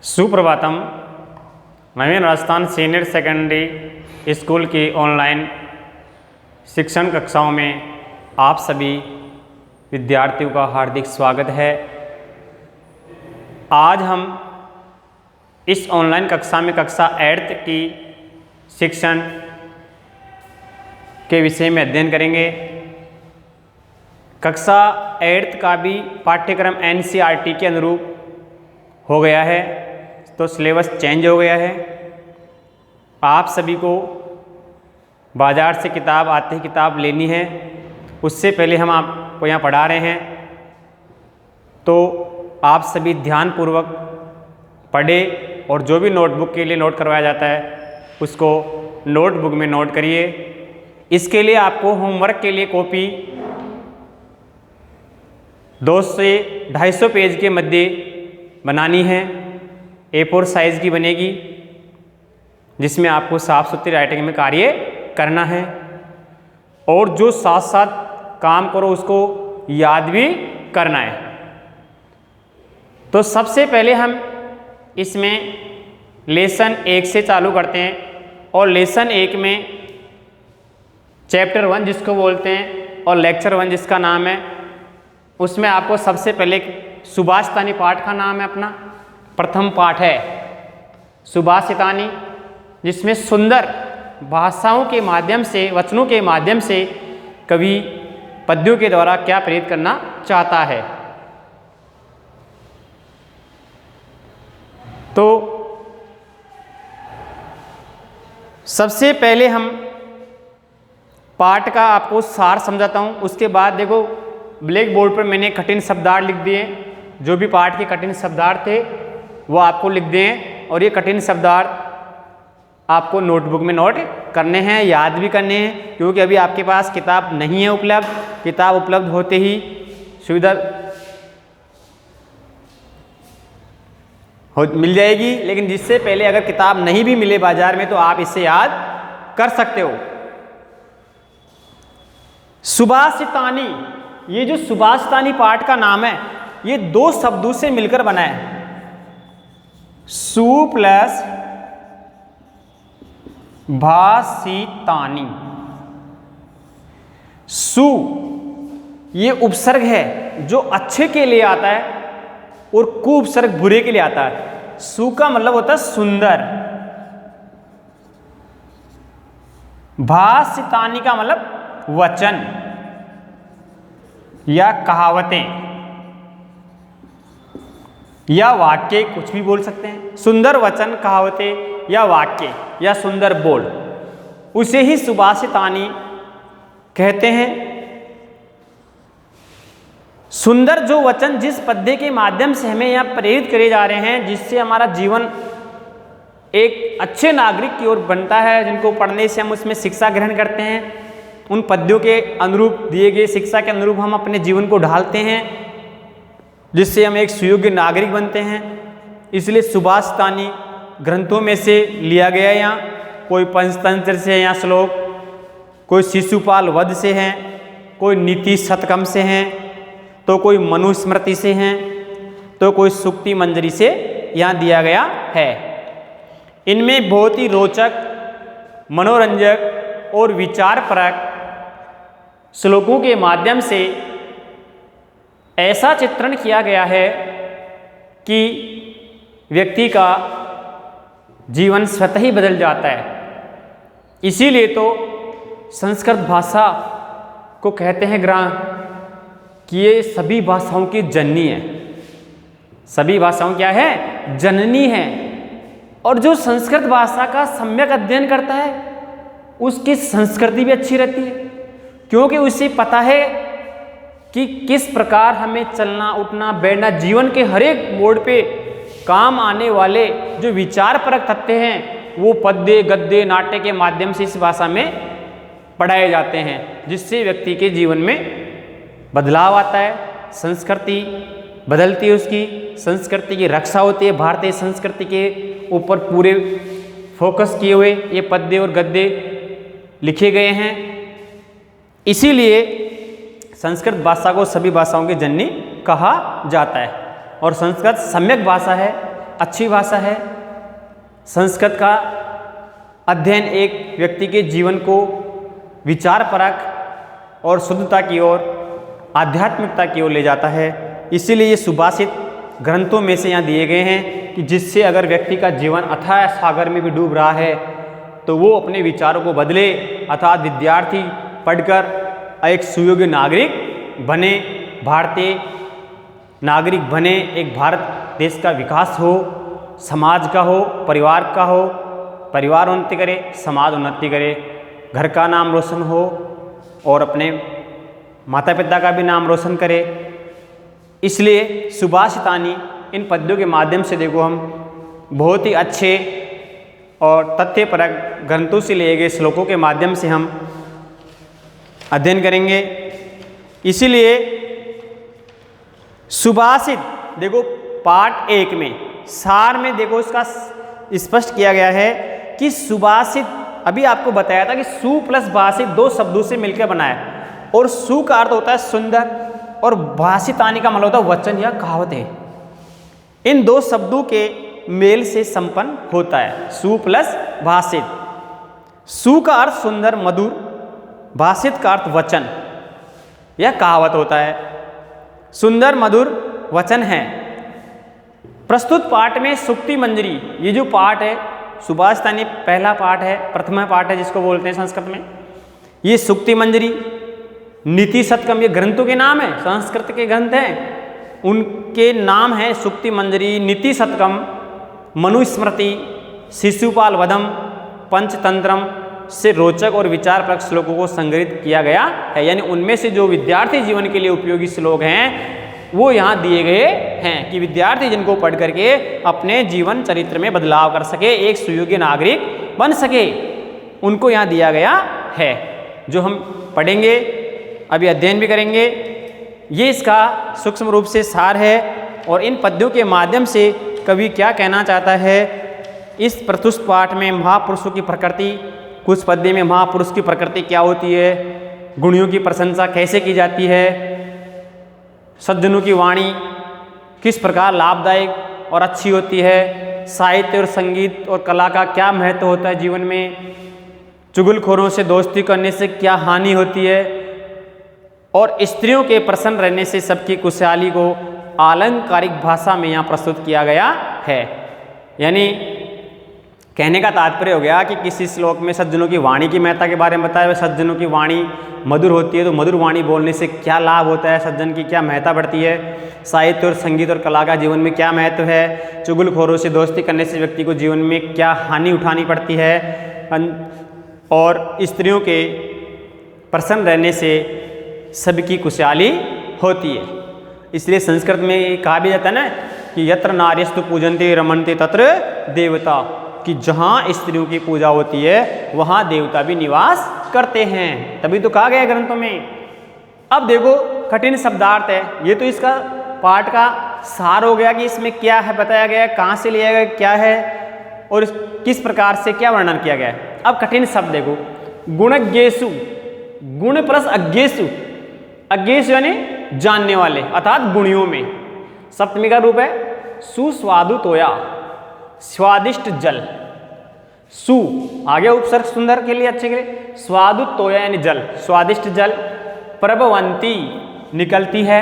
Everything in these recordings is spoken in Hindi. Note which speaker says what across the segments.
Speaker 1: सुप्रभातम। नवीन राजस्थान सीनियर सेकेंडरी स्कूल की ऑनलाइन शिक्षण कक्षाओं में आप सभी विद्यार्थियों का हार्दिक स्वागत है। आज हम इस ऑनलाइन कक्षा में कक्षा 8 की शिक्षण के विषय में अध्ययन करेंगे। कक्षा 8 का भी पाठ्यक्रम NCERT के अनुरूप हो गया है, तो सिलेबस चेंज हो गया है। आप सभी को बाज़ार से किताब आते ही किताब लेनी है। उससे पहले हम आपको यहाँ पढ़ा रहे हैं, तो आप सभी ध्यानपूर्वक पढ़ें और जो भी नोटबुक के लिए नोट करवाया जाता है उसको नोटबुक में नोट करिए। इसके लिए आपको होमवर्क के लिए कॉपी 200 से 250 पेज के मध्य बनानी है। A4 साइज़ की बनेगी, जिसमें आपको साफ सुथरी राइटिंग में कार्य करना है और जो साथ साथ काम करो उसको याद भी करना है। तो सबसे पहले हम इसमें लेसन 1 से चालू करते हैं और लेसन 1 में चैप्टर 1 जिसको बोलते हैं और लेक्चर 1 जिसका नाम है, उसमें आपको सबसे पहले सुभाषितानी पाठ का नाम है। अपना प्रथम पाठ है सुभाषितानी, जिसमें सुंदर भाषाओं के माध्यम से, वचनों के माध्यम से कवि पद्यों के द्वारा क्या प्रेरित करना चाहता है। तो सबसे पहले हम पाठ का आपको सार समझाता हूँ। उसके बाद देखो, ब्लैक बोर्ड पर मैंने कठिन शब्दार्थ लिख दिए। जो भी पाठ के कठिन शब्दार्थ थे वो आपको लिख दें और ये कठिन शब्दार्थ आपको नोटबुक में नोट करने हैं, याद भी करने हैं, क्योंकि अभी आपके पास किताब नहीं है उपलब्ध। किताब उपलब्ध होते ही सुविधा मिल जाएगी, लेकिन जिससे पहले अगर किताब नहीं भी मिले बाजार में तो आप इसे याद कर सकते हो। सुभाषितानी, ये जो सुभाषितानी पाठ का नाम है ये 2 शब्दों से मिलकर बना है। सु प्लस भाषितानी। सु ये उपसर्ग है जो अच्छे के लिए आता है और कु उपसर्ग बुरे के लिए आता है। सु का मतलब होता है सुंदर। भाषितानी का मतलब वचन या कहावतें या वाक्य, कुछ भी बोल सकते हैं। सुंदर वचन, कहावतें या वाक्य या सुंदर बोल, उसे ही सुभाषितानी कहते हैं। सुंदर जो वचन जिस पद्य के माध्यम से हमें यहाँ प्रेरित करे जा रहे हैं, जिससे हमारा जीवन एक अच्छे नागरिक की ओर बनता है, जिनको पढ़ने से हम उसमें शिक्षा ग्रहण करते हैं, उन पद्यों के अनुरूप दिए गए शिक्षा के अनुरूप हम अपने जीवन को ढालते हैं, जिससे हम एक सुयोग्य नागरिक बनते हैं। इसलिए सुभाषितानी ग्रंथों में से लिया गया है। यहाँ कोई पंचतंत्र से यहाँ श्लोक, कोई शिशुपाल वध से हैं, कोई नीति शतकम से हैं, तो कोई मनुस्मृति से हैं, तो कोई सूक्ति मंजरी से यहाँ दिया गया है। इनमें बहुत ही रोचक, मनोरंजक और विचारपरक श्लोकों के माध्यम से ऐसा चित्रण किया गया है कि व्यक्ति का जीवन स्वतः ही बदल जाता है। इसीलिए तो संस्कृत भाषा को कहते हैं कि ये सभी भाषाओं की जननी है। सभी भाषाओं क्या है? जननी है। और जो संस्कृत भाषा का सम्यक अध्ययन करता है उसकी संस्कृति भी अच्छी रहती है, क्योंकि उसे पता है कि किस प्रकार हमें चलना, उठना, बैठना, जीवन के हर एक मोड़ पे काम आने वाले जो विचारपरक तथ्य हैं वो पद्य, गद्य, नाट्य के माध्यम से इस भाषा में पढ़ाए जाते हैं, जिससे व्यक्ति के जीवन में बदलाव आता है, संस्कृति बदलती है, उसकी संस्कृति की रक्षा होती है। भारतीय संस्कृति के ऊपर पूरे फोकस किए हुए ये पद्य और गद्य लिखे गए हैं। इसीलिए संस्कृत भाषा को सभी भाषाओं की जननी कहा जाता है। और संस्कृत सम्यक भाषा है, अच्छी भाषा है। संस्कृत का अध्ययन एक व्यक्ति के जीवन को विचारपरक और शुद्धता की ओर, आध्यात्मिकता की ओर ले जाता है। इसीलिए ये सुभाषित ग्रंथों में से यहाँ दिए गए हैं कि जिससे अगर व्यक्ति का जीवन अथाह सागर में भी डूब रहा है तो वो अपने विचारों को बदले, अर्थात विद्यार्थी पढ़कर एक सुयोग्य नागरिक बने, भारतीय नागरिक बने, एक भारत देश का विकास हो, समाज का हो, परिवार का हो, परिवार उन्नति करे, समाज उन्नति करे, घर का नाम रोशन हो और अपने माता पिता का भी नाम रोशन करे। इसलिए सुभाषितानि इन पद्यों के माध्यम से देखो हम बहुत ही अच्छे और तथ्यपरक ग्रंथों से लिए गए श्लोकों के माध्यम से हम अध्ययन करेंगे। इसीलिए सुभाषित देखो पाठ 1 में सार में देखो इसका स्पष्ट किया गया है कि सुभाषित, अभी आपको बताया था कि सु प्लस भाषित 2 शब्दों से मिलकर बना है और सु का अर्थ होता है सुंदर और भाषितानि का मतलब होता है वचन या कहावत है। इन 2 शब्दों के मेल से संपन्न होता है सु प्लस भाषित। सु का अर्थ सुंदर मधुर, भाषित का अर्थ वचन या कहावत होता है। सुंदर मधुर वचन है। प्रस्तुत पाठ में सुक्ति मंजरी, ये जो पाठ है सुभाषितानि पहला पाठ है, प्रथम पाठ है जिसको बोलते हैं संस्कृत में। ये सुक्ति मंजरी, नीति शतकम, ये ग्रंथों के नाम है, संस्कृत के ग्रंथ हैं, उनके नाम है सुक्ति मंजरी, नीति शतकम, मनुस्मृति, शिशुपाल वधम, पंचतंत्रम से रोचक और विचारपरक श्लोकों को संग्रहित किया गया है। यानी उनमें से जो विद्यार्थी जीवन के लिए उपयोगी श्लोक हैं वो यहाँ दिए गए हैं कि विद्यार्थी जिनको पढ़ करके अपने जीवन चरित्र में बदलाव कर सके, एक सुयोग्य नागरिक बन सके, उनको यहाँ दिया गया है। जो हम पढ़ेंगे, अभी अध्ययन भी करेंगे, ये इसका सूक्ष्म रूप से सार है। और इन पद्यों के माध्यम से कवि क्या कहना चाहता है, इस प्रस्तुत पाठ में महापुरुषों की प्रकृति, कुछ पद्य में महापुरुष की प्रकृति क्या होती है, गुणियों की प्रशंसा कैसे की जाती है, सज्जनों की वाणी किस प्रकार लाभदायक और अच्छी होती है, साहित्य और संगीत और कला का क्या महत्व होता है जीवन में, चुगलखोरों से दोस्ती करने से क्या हानि होती है, और स्त्रियों के प्रसन्न रहने से सबकी खुशहाली को आलंकारिक भाषा में यहाँ प्रस्तुत किया गया है। यानी कहने का तात्पर्य हो गया कि किसी श्लोक में सज्जनों की वाणी की महत्ता के बारे में बताया हुआ, सज्जनों की वाणी मधुर होती है तो मधुर वाणी बोलने से क्या लाभ होता है, सज्जन की क्या महत्ता बढ़ती है, साहित्य और संगीत और कला का जीवन में क्या महत्व है, चुगलखोरों से दोस्ती करने से व्यक्ति को जीवन में क्या हानि उठानी पड़ती है, और स्त्रियों के प्रसन्न रहने से सबकी खुशहाली होती है। इसलिए संस्कृत में कहा भी जाता है ना कि यत्र नार्यस्तु पूजन्ते रमन्ते तत्र देवता, कि जहाँ स्त्रियों की पूजा होती है वहाँ देवता भी निवास करते हैं, तभी तो कहा गया ग्रंथों में। अब देखो कठिन शब्दार्थ है, ये तो इसका पाठ का सार हो गया कि इसमें क्या है बताया गया, कहाँ से लिया गया, क्या है और किस प्रकार से क्या वर्णन किया गया है। अब कठिन शब्द देखो, गुणज्ञेषु, गुण प्लस अज्ञेषु, अज्ञेषु यानी जानने वाले अर्थात गुणियों में, सप्तमी का रूप है सुस्वादु तोया, स्वादिष्ट जल, सु आगे उपसर्ग सुंदर के लिए अच्छे के लिए, स्वादु तोया यानी जल, स्वादिष्ट जल, प्रभवंती निकलती है,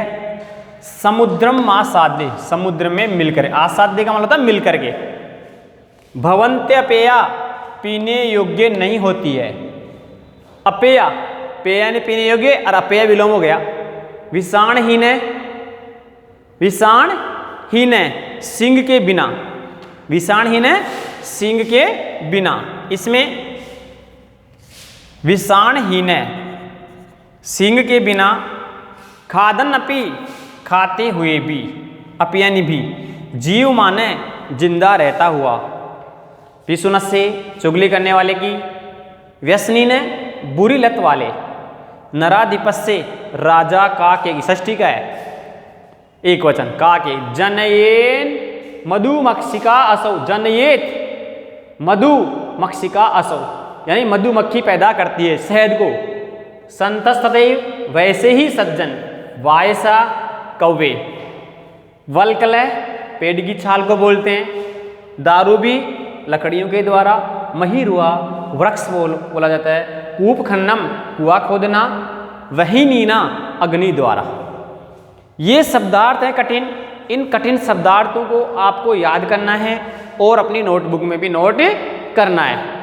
Speaker 1: समुद्रम आसाद्य समुद्र में मिलकर, आसाद्य का मतलब होता है मिलकर के, भवंत्यपेया पीने योग्य नहीं होती है, अपेया पेय यानी पीने योग्य और अपेय विलोम हो गया, विषाणहीन है, विषाणहीन है सिंह के बिना, विषाणहीन है सिंह के बिना, इसमें विषाणहीन है सिंह के बिना, खादन अपि खाते हुए भी, अपि यानी भी, जीव माने जिंदा रहता हुआ, पिसुनस से चुगली करने वाले की, व्यसनी ने बुरी लत वाले, नराधिपस से राजा का के, षष्ठी का है एक वचन, का के, जनयेन मधुमक्षिका असौ, जनयेत मधुमक्षिका असौ यानी मधुमक्खी पैदा करती है शहद को, संतस्तदैव वैसे ही सज्जन, वायसा कौवे, वल्कलय पेड़ की छाल को बोलते हैं, दारू भी लकड़ियों के द्वारा, महिरुआ वृक्ष बोला जाता है, कूप खन्नम कुआं खोदना, वही नीना अग्नि द्वारा। ये शब्दार्थ हैं कठिन। इन कठिन शब्दार्थों को आपको याद करना है और अपनी नोटबुक में भी नोट करना है।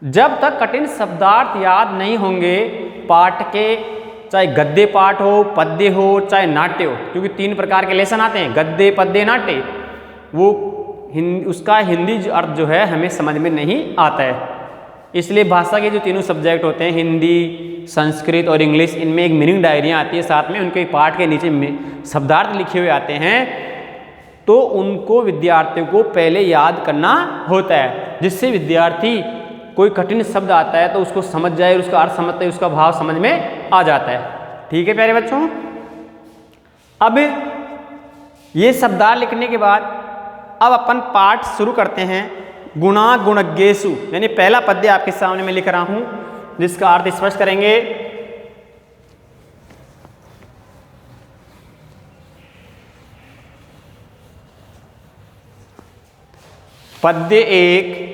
Speaker 1: जब तक कठिन शब्दार्थ याद नहीं होंगे, पाठ के चाहे गद्य पाठ हो, पद्य हो, चाहे नाट्य हो, क्योंकि 3 प्रकार के लेसन आते हैं, गद्य पद्य नाट्य, वो उसका हिंदी अर्थ जो है हमें समझ में नहीं आता है। इसलिए भाषा के जो तीनों सब्जेक्ट होते हैं, हिंदी, संस्कृत और इंग्लिश, इनमें एक मीनिंग डायरियाँ आती है, साथ में उनके पाठ के नीचे शब्दार्थ लिखे हुए आते हैं, तो उनको विद्यार्थियों को पहले याद करना होता है, जिससे विद्यार्थी कोई कठिन शब्द आता है तो उसको समझ जाए, उसका अर्थ समझते उसका भाव समझ में आ जाता है। ठीक है प्यारे बच्चों। अब ये शब्दार्थ लिखने के बाद अब अपन पाठ शुरू करते हैं। गुणा गुणज्ञेषु, यानी पहला पद्य आपके सामने मैं लिख रहा हूं, जिसका अर्थ स्पष्ट करेंगे। पद्य 1,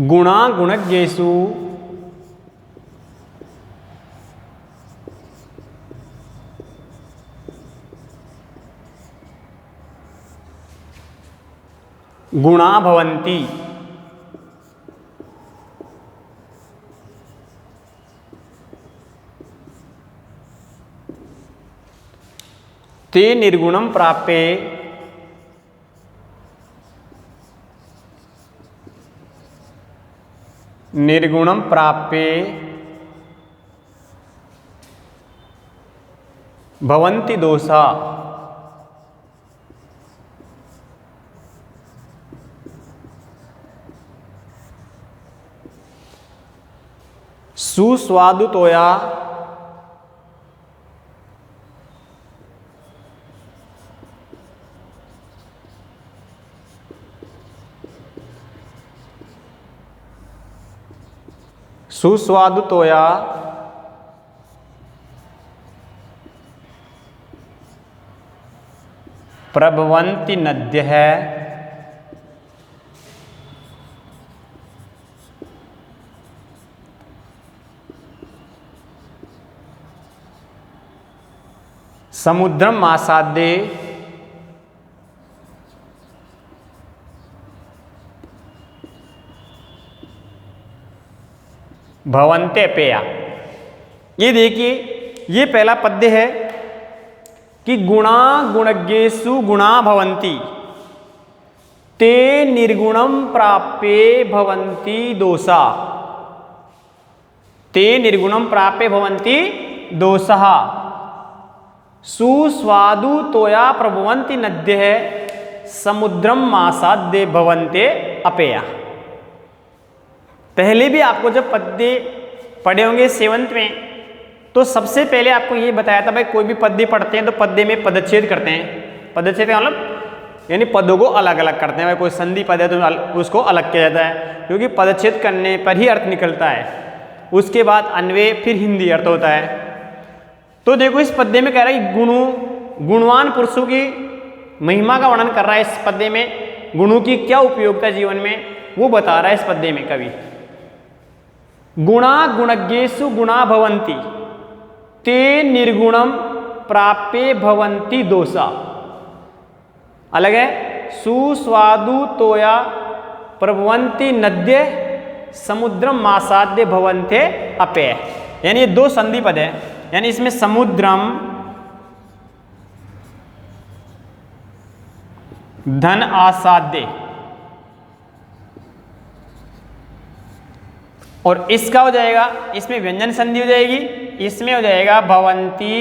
Speaker 1: गुणा गुणज्ञेषु गुणा भवन्ति। ते निर्गुणं प्राप्ये निर्गुणं प्राप्ये भवन्ति दोषा। सुस्वादुतोया सुस्वादुतोया प्रभवन्ति नद्यः समुद्रम आसाद्य भवन्ते पेया। ये देखिए, ये पहला पद्य है कि गुणा गुणज्ञेषु गुणा भवन्ति ते निर्गुणं प्राप्ये भवन्ति दोषा। ते निर्गुणं प्राप्ये भवन्ति दोषः। सुस्वादु तोया प्रभवन्ति नद्यः समुद्रम आसाद्य भवन्ते अपेया। पहले भी आपको जब पद्य पढ़े होंगे 7th में, तो सबसे पहले आपको ये बताया था भाई कोई भी पद्य पढ़ते हैं तो पद्य में पदच्छेद करते हैं। पदच्छेद का मतलब यानी पदों को अलग अलग करते हैं। भाई कोई संधि पद है तो उसको अलग किया जाता है, क्योंकि पदच्छेद करने पर ही अर्थ निकलता है। उसके बाद अन्वय, फिर हिंदी अर्थ होता है। तो देखो इस पद्य में कह रहा है गुणवान पुरुषों की महिमा का वर्णन कर रहा है। इस पद्य में गुणों की क्या उपयोगिता जीवन में वो बता रहा है इस पद्य में कवि। गुणा गुणज्ञेषु गुणा भवन्ति ते निर्गुणं प्राप्ये भवन्ति दोषा। अलग है। सुस्वादु तोया प्रभवन्ति नद्य समुद्रम आसाद्य भवन्ते अपेय। यानी ये 2 संधि पद है। यानी इसमें समुद्रम धन आसाद्य, और इसका हो जाएगा, इसमें व्यंजन संधि हो जाएगी, इसमें हो जाएगा भवन्ति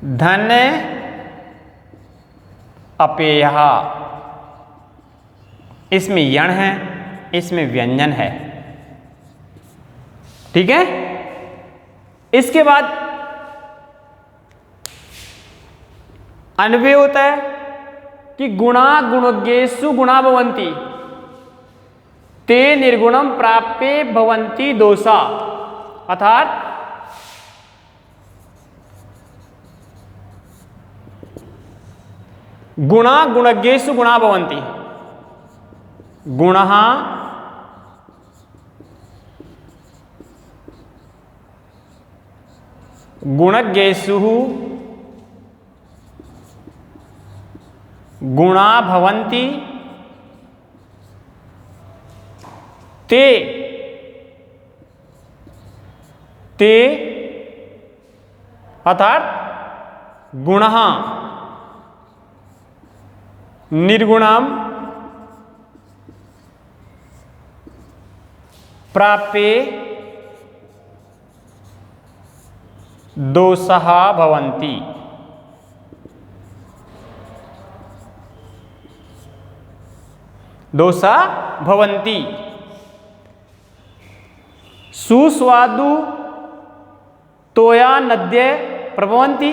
Speaker 1: धन अपेयः। इसमें यण है, इसमें व्यंजन है। ठीक है। इसके बाद अन्वय होता है कि गुणा गुणज्ञेषु गुणा भवन्ति ते निर्गुणं प्राप्ये भवन्ति दोषा। अर्थात गुणा गुणज्ञेषु गुणा भवन्ति। गुणः गुणज्ञेषु गुणा भवन्ति ते अर्थात गुणः निर्गुणं प्राप्ये दोषः भवन्ति। दोषा भवन्ति। सुस्वादु तोया नद्य प्रभवन्ति।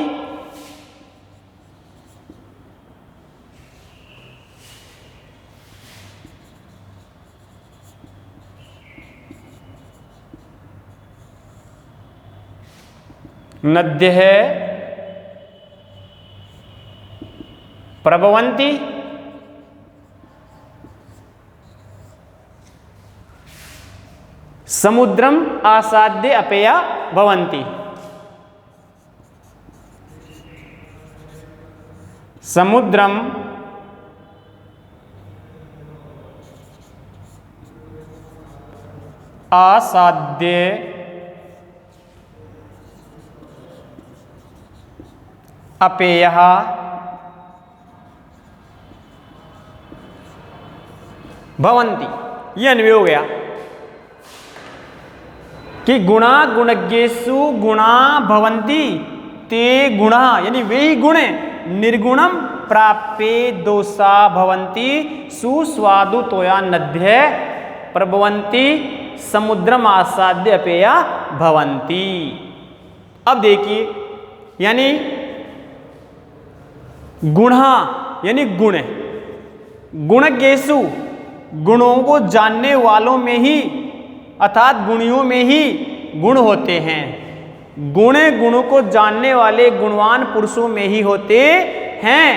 Speaker 1: नद्यः प्रभवन्ति। समुद्रम आसाद्य अपेया भवन्ति। समुद्रम आसाद्य अपेयः भवन्ति। ये अन्वय हो गया कि गुणा गुणज्ञेषु गुणा भवन्ति ते गुणा, यानी वे ही गुण निर्गुणम प्राप्ये दोषा भवन्ति। सुस्वादु तोया नद्य प्रभवन्ति। समुद्रम आसाद्य अपेया भवन्ति। अब देखिए, यानी गुणा यानी गुण, गुणज्ञेषु गुणों को जानने वालों में ही अर्थात गुणियों में ही गुण होते हैं। गुण गुणों को जानने वाले गुणवान पुरुषों में ही होते हैं।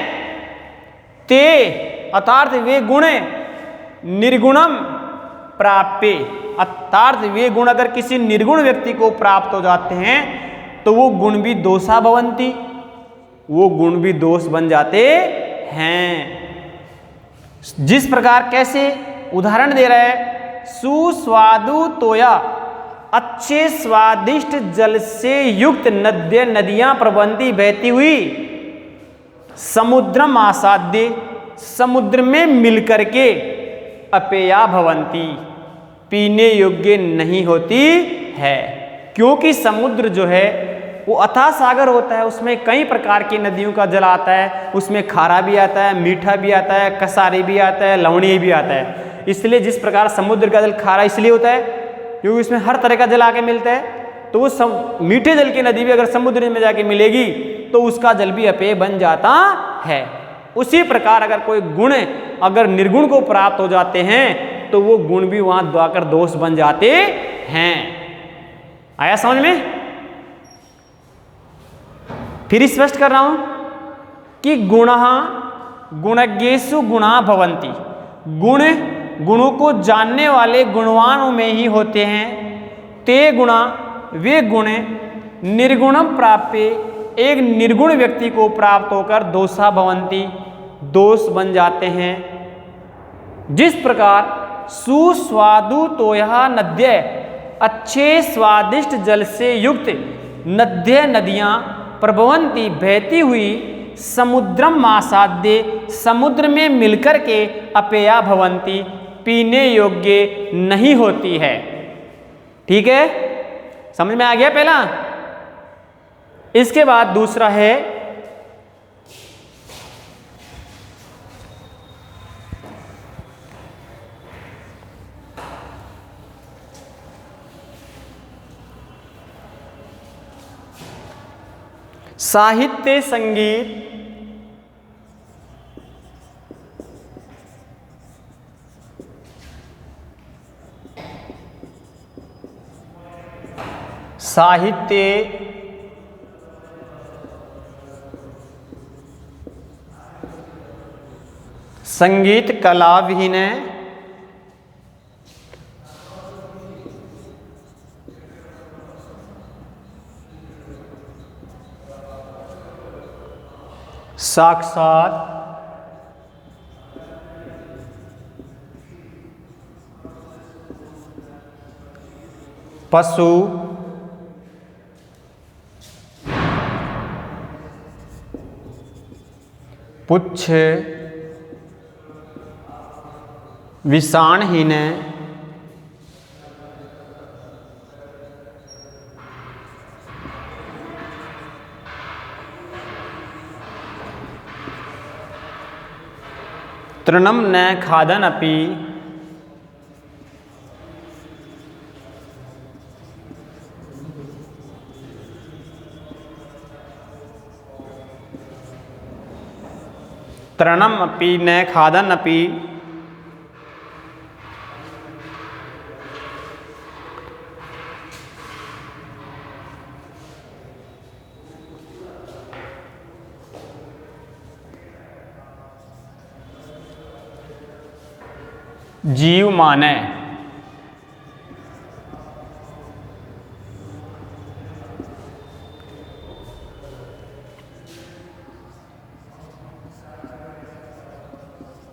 Speaker 1: ते अर्थात वे गुण निर्गुणम प्राप्य, अर्थात वे गुण अगर किसी निर्गुण व्यक्ति को प्राप्त हो जाते हैं तो वो गुण भी दोषा भवन्ति, वो गुण भी दोष बन जाते हैं। जिस प्रकार, कैसे उदाहरण दे रहा है, सुस्वादु तोया, अच्छे स्वादिष्ट जल से युक्त नद्य नदियां प्रबंधी बहती हुई। समुद्रम आसाद्य, समुद्र में मिलकर के अपेया भवन्ति, पीने योग्य नहीं होती है। क्योंकि समुद्र जो है वो अथाह सागर होता है, उसमें कई प्रकार की नदियों का जल आता है। उसमें खारा भी आता है, मीठा भी आता है, कसारी भी आता है, लवणीय भी आता है। इसलिए जिस प्रकार समुद्र का जल खारा इसलिए होता है क्योंकि उसमें हर तरह का जल आके मिलता है। तो वो मीठे जल की नदी भी अगर समुद्र में जाके मिलेगी तो उसका जल भी अपेय बन जाता है। उसी प्रकार अगर कोई गुण अगर निर्गुण को प्राप्त हो जाते हैं तो वो गुण भी वहां द्वाकर दोष बन जाते हैं। आया समझ में? फिर स्पष्ट कर रहा हूं कि गुणः गुणज्ञेषु गुणा भवन्ति, गुण गुणों को जानने वाले गुणवानों में ही होते हैं। ते गुणा, वे गुण निर्गुणम प्राप्य, एक निर्गुण व्यक्ति को प्राप्त होकर दोषा भवन्ति, दोष बन जाते हैं। जिस प्रकार सुस्वादु तोया नद्य, अच्छे स्वादिष्ट जल से युक्त नद्य नदियां प्रभवन्ति बहती हुई। समुद्रम आसाद्य, समुद्र में मिलकर के अपेया भवन्ति, पीने योग्य नहीं होती है। ठीक है, समझ में आ गया पहला? इसके बाद दूसरा है साहित्य संगीत साहित्य संगीत कला विहीन साक्षात पशु पुच्छ विषाणहीन तृणम न खादनपि तृणम अपि न खादनपि जीव माने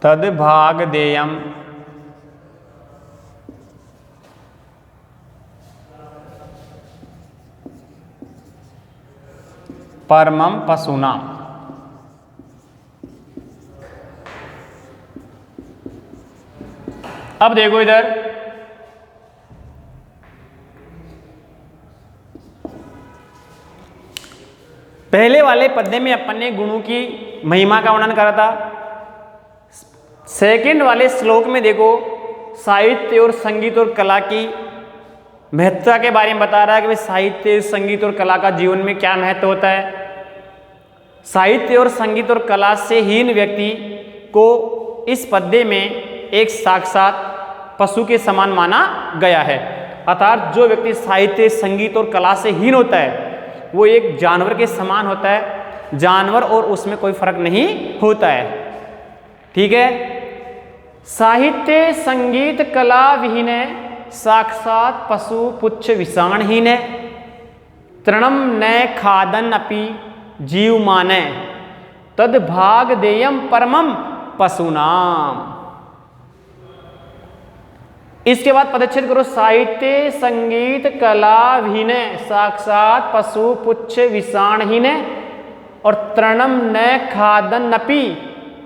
Speaker 1: तद्भाग देयम परमं पशूनां। अब देखो इधर, पहले वाले पद्य में अपन ने गुणों की महिमा का वर्णन करा था। सेकंड वाले श्लोक में देखो साहित्य और संगीत और कला की महत्ता के बारे में बता रहा है कि भाई साहित्य संगीत और कला का जीवन में क्या महत्व होता है। साहित्य और संगीत और कला से हीन व्यक्ति को इस पद्य में एक साक्षात पशु के समान माना गया है। अर्थात जो व्यक्ति साहित्य संगीत और कला से हीन होता है वो एक जानवर के समान होता है। जानवर और उसमें कोई फर्क नहीं होता है। ठीक है। साहित्य संगीत कला विहीन साक्षात पशु पुच्छ विषाणहीन तृणम न खादन अपि जीव माने तद भाग देयम परमम पशूनाम। इसके बाद पदच्छेद करो, साहित्य संगीत कला विहीन साक्षात पशु पुच्छ विषाणहीन और तृणम न खादन्नपि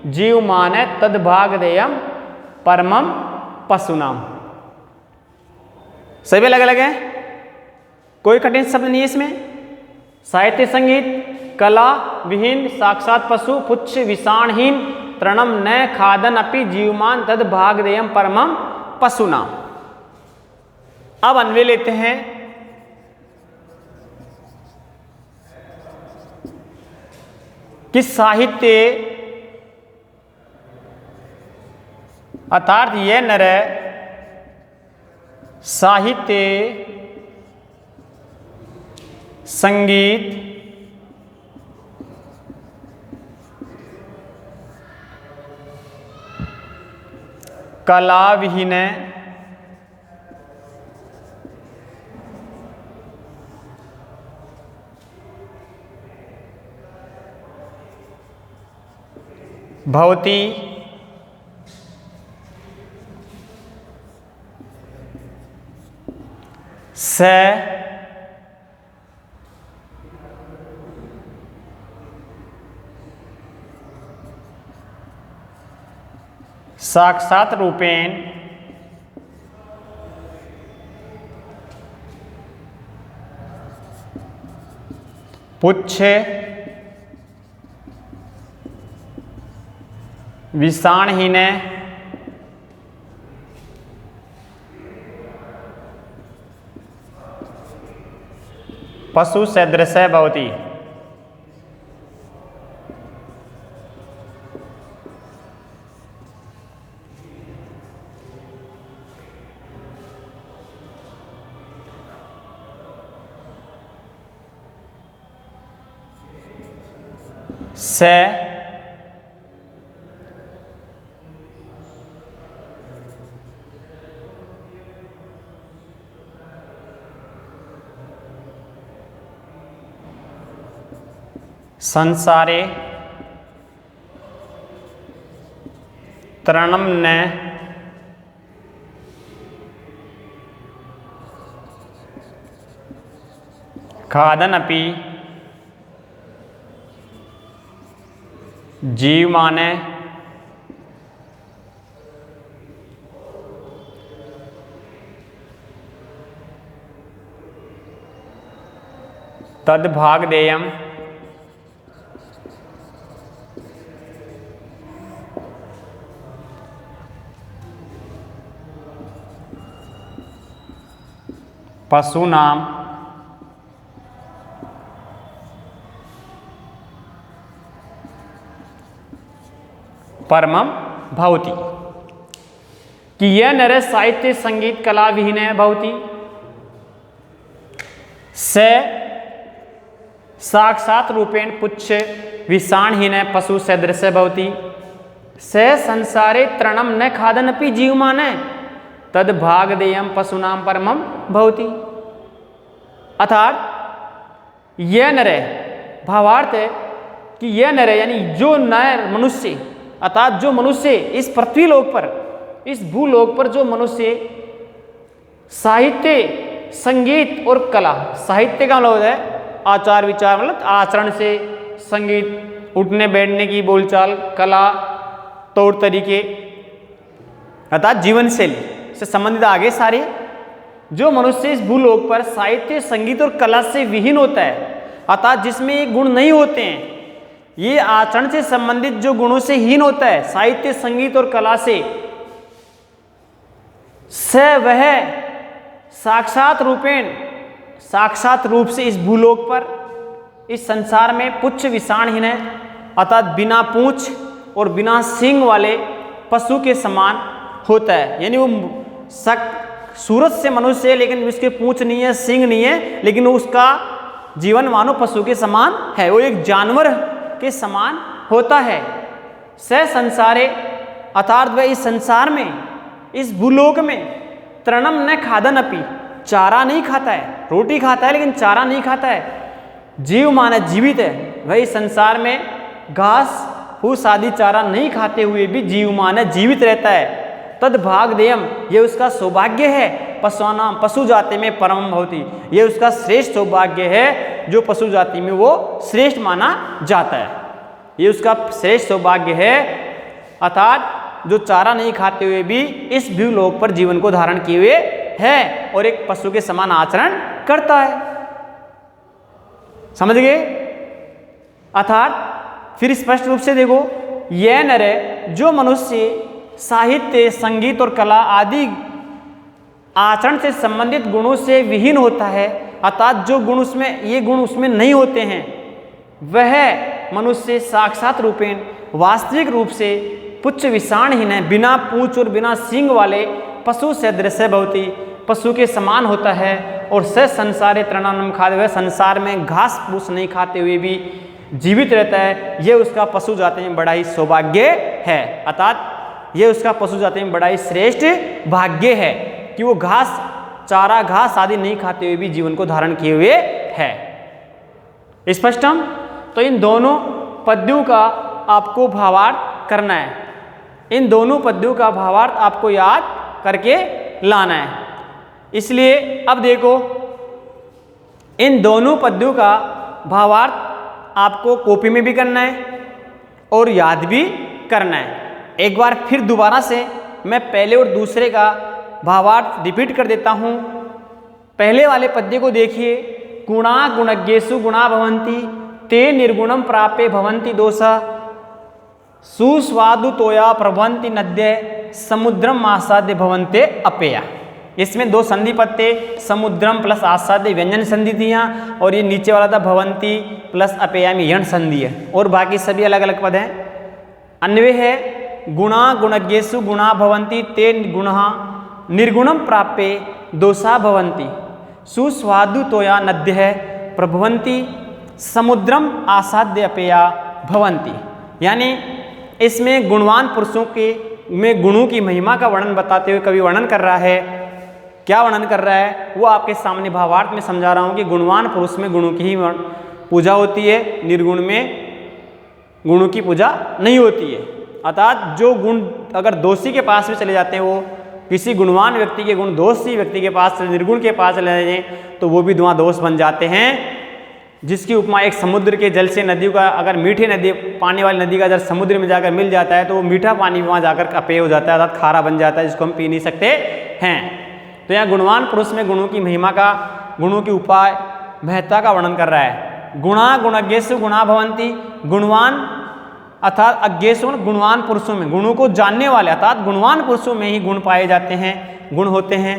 Speaker 1: जीव माने तद भाग देयम परमम पशूनाम। सभी अलग अलग है, कोई कठिन शब्द नहीं है इसमें। साहित्य संगीत कला विहीन साक्षात पशु पुच्छ विषाणहीन तृणम न खादन अपि जीवमान तद भाग देयम परमम पशूनाम। अब अन्वय लेते हैं। कि साहित्य अर्थात यह नर साहित्य संगीत कला विहीन भवति स साक्षात रूपेण पुच्छ विषाणहीन पशु सदृश भवति। से संसारे तृणम न खादनपि जीवमाने तद्भागदेयम् पशूनां परमं भवति। कि यह नर साहित्य संगीत कला विहीन भवति से साक्षात रूपेण पुच्छ विषाणहीन पशु सदृश भवति से संसारे तृणम न खादनपि जीवमान तद भागदेयम पशुनाम परमम भवति। अर्थात यह नर, भावार्थ है कि यह नर यानी जो नर मनुष्य, अर्थात जो मनुष्य इस पृथ्वी लोक पर, इस भूलोक पर जो मनुष्य साहित्य संगीत और कला, साहित्य का मतलब है आचार विचार मतलब आचरण से, संगीत उठने बैठने की बोलचाल, कला तौर तरीके अर्थात जीवन शैली से संबंधित आगे सारे जो मनुष्य इस भूलोक पर साहित्य संगीत और कला से विहीन होता है, अर्थात जिसमें ये गुण नहीं होते हैं, ये आचरण से संबंधित जो गुणों से हीन होता है साहित्य संगीत और कला से वह साक्षात रूपेण, साक्षात रूप से इस भूलोक पर, इस संसार में पुच्छ विषाणहीन है, अर्थात बिना पूंछ और बिना सींग वाले पशु के समान होता है। यानी वो सूरत से मनुष्य है लेकिन उसके पूंछ नहीं है, सींग नहीं है, लेकिन उसका जीवन मानो पशु के समान है, वो एक जानवर के समान होता है। स संसारे अर्थात वह इस संसार में, इस भूलोक में तृणम न खादनपि, चारा नहीं खाता है, रोटी खाता है लेकिन चारा नहीं खाता है। जीव माने जीवित है, वह इस संसार में घास फूस आदि चारा नहीं खाते हुए भी जीव माने जीवित रहता है। तद भागदेयम, ये उसका सौभाग्य है। पशुनाम, पशु जाति में परम भवति, ये उसका श्रेष्ठ सौभाग्य है जो पशु जाति में वो श्रेष्ठ माना जाता है, ये उसका श्रेष्ठ सौभाग्य है। अर्थात जो चारा नहीं खाते हुए भी इस भूलोक पर जीवन को धारण किए हुए है और एक पशु के समान आचरण करता है। समझ गए? अर्थात फिर स्पष्ट रूप से देखो, यह नर जो मनुष्य साहित्य संगीत और कला आदि आचरण से संबंधित गुणों से विहीन होता है, अर्थात जो गुण उसमें, ये गुण उसमें नहीं होते हैं, वह मनुष्य साक्षात रूपेण वास्तविक रूप से पुच्छ विषाणहीन है, बिना पूंछ और बिना सींग वाले पशु सदृश भवति, पशु के समान होता है। और स संसारे तृणान्नम खादे, वह संसार में घास फूस नहीं खाते हुए भी जीवित रहता है। यह उसका पशु जाति में बड़ा ही सौभाग्य है, अर्थात यह उसका पशु जाति में बड़ा ही श्रेष्ठ भाग्य है कि वो घास, चारा घास आदि नहीं खाते हुए भी जीवन को धारण किए हुए है। स्पष्टम? तो इन दोनों पद्यों का आपको भावार्थ करना है, इन दोनों पद्यों का भावार्थ आपको याद करके लाना है। इसलिए अब देखो, इन दोनों पद्यों का भावार्थ आपको कॉपी में भी करना है और याद भी करना है। एक बार फिर दोबारा से मैं पहले और दूसरे का भावार्थ रिपीट कर देता हूँ। पहले वाले पद्य को देखिए, गुणा गुणज्ञेषु गुणा भवन्ति ते निर्गुणम प्राप्य भवन्ति दोषा सुस्वादु तोया प्रभवन्ति नद्य समुद्रम आसाद्य भवन्ते अपेया। इसमें दो संधि पत्ते, समुद्रम प्लस आसाद्य व्यंजन संधि थी यहाँ, और ये नीचे वाला था भवन्ति प्लस अपेया में यण संधि है, और बाकी सभी अलग अलग पद हैं। अन्वय है गुणा गुणज्ञेषु गुणा भवन्ति ते गुणः निर्गुणम प्राप्य दोषा भवन्ति सुस्वादु तोया नद्य प्रभवन्ति समुद्रम आसाद्य अपेया भवन्ति। यानी इसमें गुणवान पुरुषों के में गुणों की महिमा का वर्णन बताते हुए कवि वर्णन कर रहा है। क्या वर्णन कर रहा है वो आपके सामने भावार्थ में समझा रहा हूँ कि गुणवान पुरुष में गुणों की ही पूजा होती है, निर्गुण में गुणों की पूजा नहीं होती है। अर्थात जो गुण अगर दोषी के पास भी चले जाते हैं, वो किसी गुणवान व्यक्ति के गुण दोषी व्यक्ति के पास निर्गुण के पास चले जाएं तो वो भी वहाँ दोष बन जाते हैं। जिसकी उपमा एक समुद्र के जल से नदी का, अगर मीठे नदी पानी वाली नदी का जल समुद्र में जाकर मिल जाता है तो वो मीठा पानी वहाँ जाकर अपेय हो जाता है, अर्थात खारा बन जाता है, जिसको हम पी नहीं सकते हैं। तो यहाँ गुणवान पुरुष में गुणों की महिमा का, गुणों की उपाय महत्ता का वर्णन कर रहा है। गुणा गुणज्ञेषु गुणा भवन्ति, गुणवान अर्थात अज्ञेषु गुणवान पुरुषों में, गुणों को जानने वाले अर्थात गुणवान पुरुषों में ही गुण पाए जाते हैं, गुण होते हैं।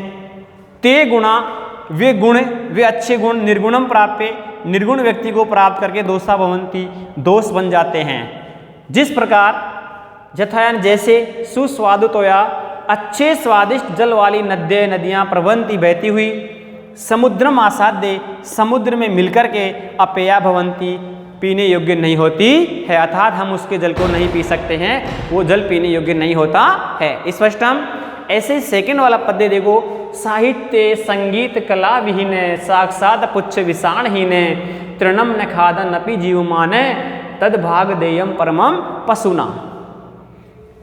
Speaker 1: ते गुणा, वे गुण, वे अच्छे गुण निर्गुणम प्राप्य, निर्गुण व्यक्ति को प्राप्त करके दोषा भवन्ति, दोष बन जाते हैं। जिस प्रकार यथायन जैसे सुस्वादुतोया, अच्छे स्वादिष्ट जल वाली नदियाँ प्रवहन्ति बहती हुई, समुद्रम आसाद्य, समुद्र में मिलकर के अपेया भवन्ति, पीने योग्य नहीं होती है, अर्थात हम उसके जल को नहीं पी सकते हैं, वो जल पीने योग्य नहीं होता है। स्पष्टम। ऐसे सेकंड वाला पद्य देखो, साहित्य संगीत कला विहीन, साक्षात पुच्छ विषाणहीन, तृणम न खादन अपि जीवमाने, तद भाग देयम परमम पशुना।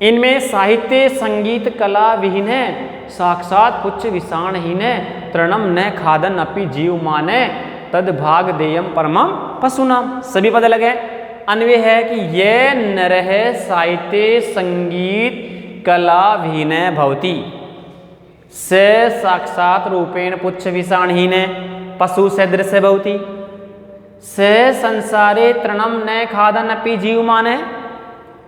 Speaker 1: इनमें साहित्य संगीत कला विहीन, साक्षात पुच्छ विषाणहीन, तृणम न खादन अपि जीवमाने, तद भाग देयम परमम पशुनाम। सभी पद अलग है। अन्वय है कि ये नरह साहित्य संगीत कला विहीन भवति, से साक्षात रूपेण पुच्छ विषाणहीन पशु सदृश भवति, से संसारे तृणम न खादन अपि जीवमाने,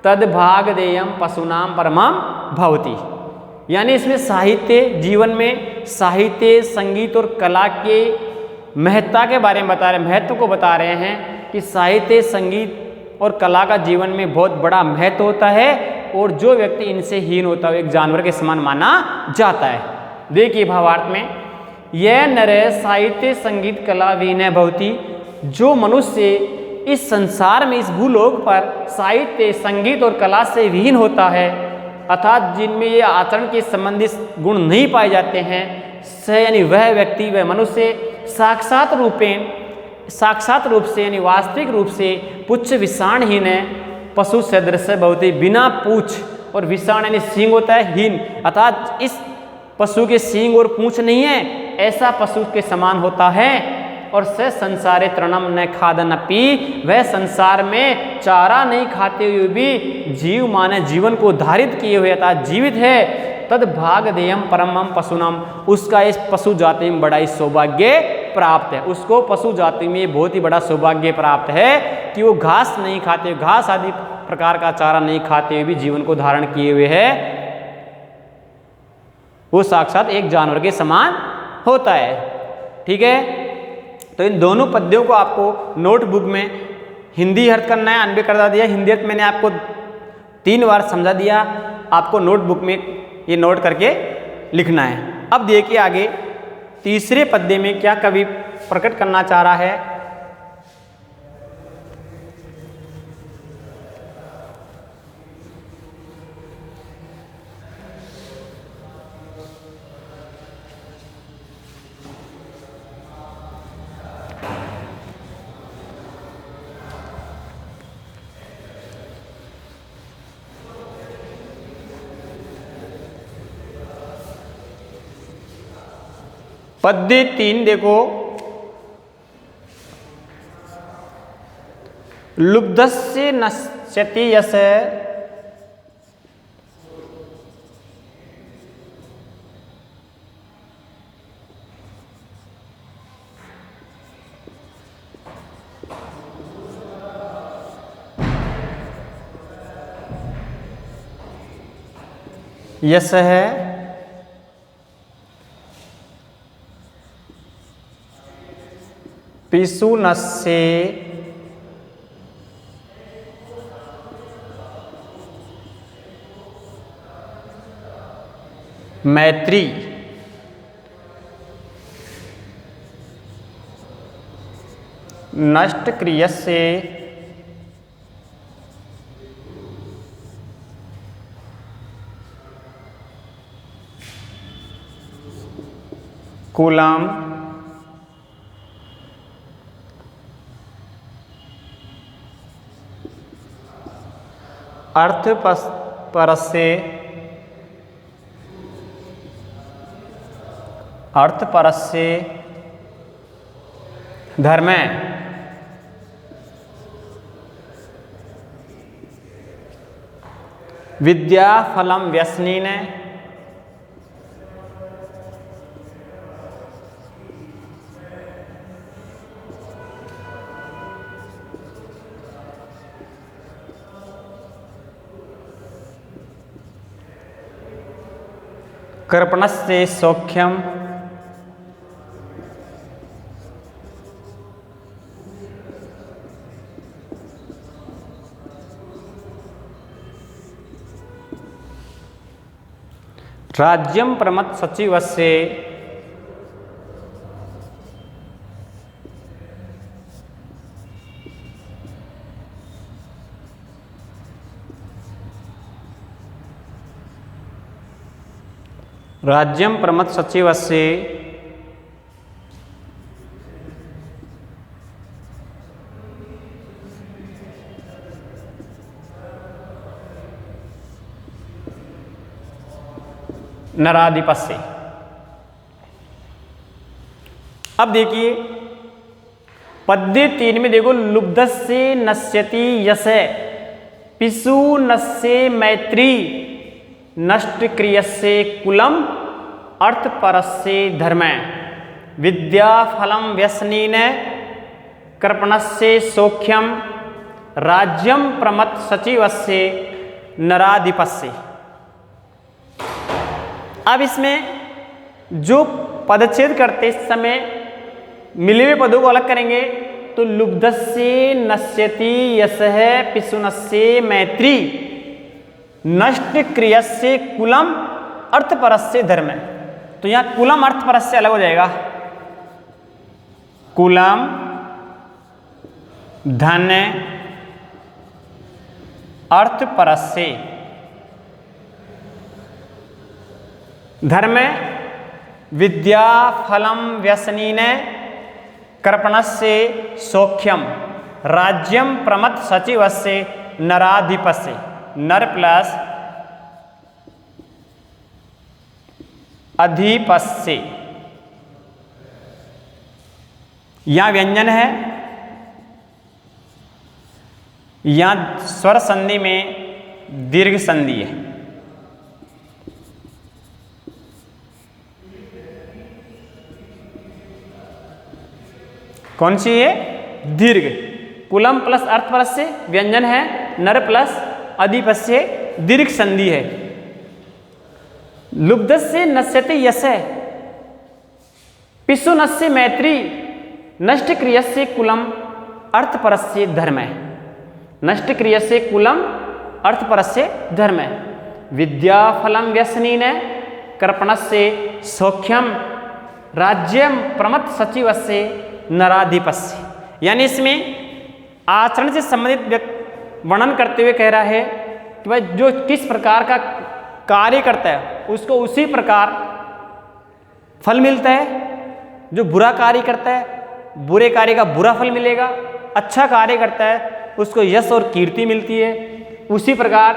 Speaker 1: तद भाग देयम पशुनाम परमम भवति। यानी इसमें साहित्य, जीवन में साहित्य संगीत और कला के महत्ता के बारे में बता रहे हैं, महत्व को बता रहे हैं कि साहित्य संगीत और कला का जीवन में बहुत बड़ा महत्व होता है, और जो व्यक्ति इनसे हीन होता है एक जानवर के समान माना जाता है। देखिए भावार्थ में, यह नर साहित्य संगीत कला विहीन भवति, जो मनुष्य इस संसार में इस भूलोक पर साहित्य संगीत और कला से विहीन होता है, अर्थात जिनमें ये आचरण के संबंधित गुण नहीं पाए जाते हैं, से यानी वह व्यक्ति, वह मनुष्य साक्षात रूप से यानी वास्तविक रूप से पुच्छ विषाणहीन, पशु सदृश भवति, बिना पूछ और विषाण यानी सींग होता है, हीन अर्थात इस पशु के सींग और पूंछ नहीं है, ऐसा पशु के समान होता है। और से संसारे तृणम न खादन अपि, वह संसार में चारा नहीं खाते हुए भी जीव माने जीवन को धारित किए हुए अर्थात जीवित है, तद भाग देयम परमम पशुनाम, उसका इस पशु जाति में बड़ा ही सौभाग्य प्राप्त है। उसको पशु जाति में बहुत ही बड़ा सौभाग्य प्राप्त है कि वो घास नहीं खाते, घास आदि प्रकार का चारा नहीं खाते हुए भी जीवन को धारण किए हुए है, वो साक्षात एक जानवर के समान होता है। ठीक है, तो इन दोनों पद्यों को आपको नोटबुक में हिंदी अर्थ करना है, अन्वय कर दिया। हिंदी अर्थ मैंने आपको 3 बार समझा दिया, आपको नोटबुक में ये नोट करके लिखना है। अब देखिए आगे तीसरे पद्य में क्या कवि प्रकट करना चाह रहा है। पद्य 3 देखो, लुब्धस्य नश्यति यश, यश है पिशुनस्य मैत्री, नष्ट क्रियस्य कूलम अर्थ परस्य धर्म विद्या फलम व्यसनीन कृपणस्य सौख्यम राज्यम प्रमथ सचिवस्य राज्यम प्रमथ सचिवस्य नराधिपस्य। अब देखिए पद्य 3 में देखो, लुब्धस्य नश्यति यस्य पिशु नस्य मैत्री नष्ट क्रियस्य कुलम अर्थ परस्य धर्म विद्या फलम व्यसनीन कृपणस्य सौख्यम राज्यम प्रमथ सचिवस्य नराधिपस्य। अब इसमें जो पदच्छेद करते समय मिले हुए पदों को अलग करेंगे तो लुब्धस्य नश्यति यशः पिशुनस्य मैत्री नष्ट क्रियस्य कुलम अर्थपरस्य धर्म। तो यहाँ कुलम अर्थपरस्य अलग हो जाएगा। कुलम धन अर्थपरस्य धर्म विद्या फलम व्यसनीन कृपणस्य सौख्यम राज्यम प्रमथ सचिवस्य नराधिपस्य। नर प्लस अधिपस्य। यहाँ व्यंजन है, यहाँ स्वर संधि में दीर्घ संधि है। कौन सी है? दीर्घ। कुलम प्लस अर्थपरस्य व्यंजन है, नर प्लस अधिपस्य दीर्घ संधि है। लुब्धस्य नश्यति यस्य पिशु नस्य मैत्री नष्ट क्रियस्य कुलम अर्थपरस्य धर्म। नष्ट क्रियस्य कुलम अर्थपरस्य धर्म विद्या फलम व्यसनीन कृपणस्य सौख्यम राज्यम प्रमथ सचिवस्य नराधिपस्य। यानी इसमें आचरण से संबंधित वर्णन करते हुए कह रहा है कि भाई जो किस प्रकार का कार्य करता है उसको उसी प्रकार फल मिलता है। जो बुरा कार्य करता है बुरे कार्य का बुरा फल मिलेगा, अच्छा कार्य करता है उसको यश और कीर्ति मिलती है। उसी प्रकार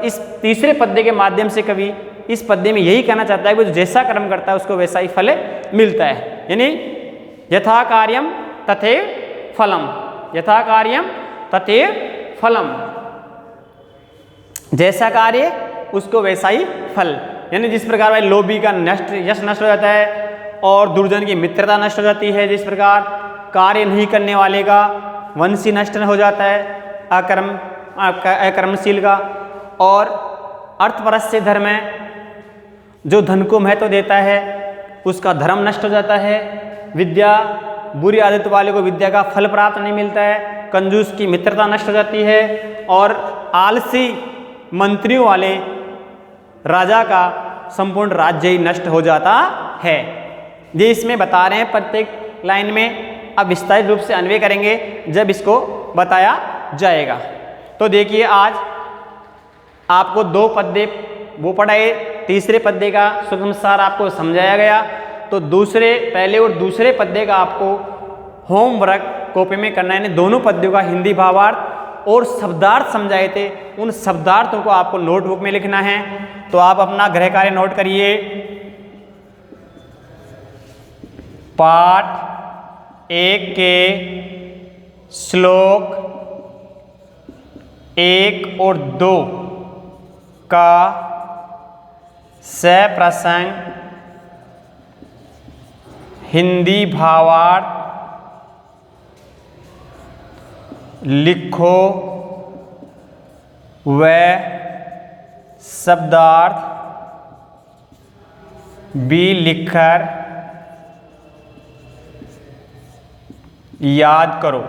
Speaker 1: इस तीसरे पद्य के माध्यम से कवि इस पद्य में यही कहना चाहता है कि जो जैसा कर्म करता है उसको वैसा ही फल मिलता है। यानी यथा कार्यम तथैव फलम, यथा कार्यम तथैव फलम, जैसा कार्य उसको वैसा ही फल। यानी जिस प्रकार भाई लोभी का यश नष्ट हो जाता है और दुर्जन की मित्रता नष्ट हो जाती है, जिस प्रकार कार्य नहीं करने वाले का वंशी नष्ट हो जाता है, अकर्मशील का, और अर्थपरस्य धर्म जो धन को महत्व देता है उसका धर्म नष्ट हो जाता है। विद्या बुरी आदत वाले को विद्या का फल प्राप्त नहीं मिलता है, कंजूस की मित्रता नष्ट हो जाती है, और आलसी मंत्रियों वाले राजा का संपूर्ण राज्य ही नष्ट हो जाता है। ये इसमें बता रहे हैं प्रत्येक लाइन में। अब विस्तारित रूप से अन्वय करेंगे जब इसको बताया जाएगा। तो देखिए आज आपको 2 पद्य वो पढ़ाए, तीसरे पद्य का सूक्ष्म सार आपको समझाया गया। तो पहले और दूसरे पद्य का आपको होमवर्क कॉपी में करना है। दोनों पद्यों का हिंदी भावार्थ और शब्दार्थ समझाए थे, उन शब्दार्थों को आपको नोटबुक में लिखना है। तो आप अपना गृह कार्य नोट करिए। पाठ 1 के श्लोक 1 और 2 का सप्रसंग हिंदी भावार्थ लिखो व शब्दार्थ भी लिखकर याद करो।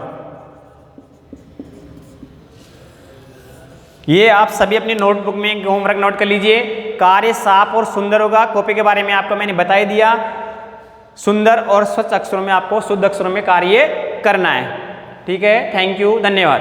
Speaker 1: ये आप सभी अपनी नोटबुक में होमवर्क नोट कर लीजिए। कार्य साफ और सुंदर होगा। कॉपी के बारे में आपको मैंने बता ही दिया। सुंदर और स्वच्छ अक्षरों में आपको शुद्ध अक्षरों में कार्य करना है। ठीक है, थैंक यू, धन्यवाद।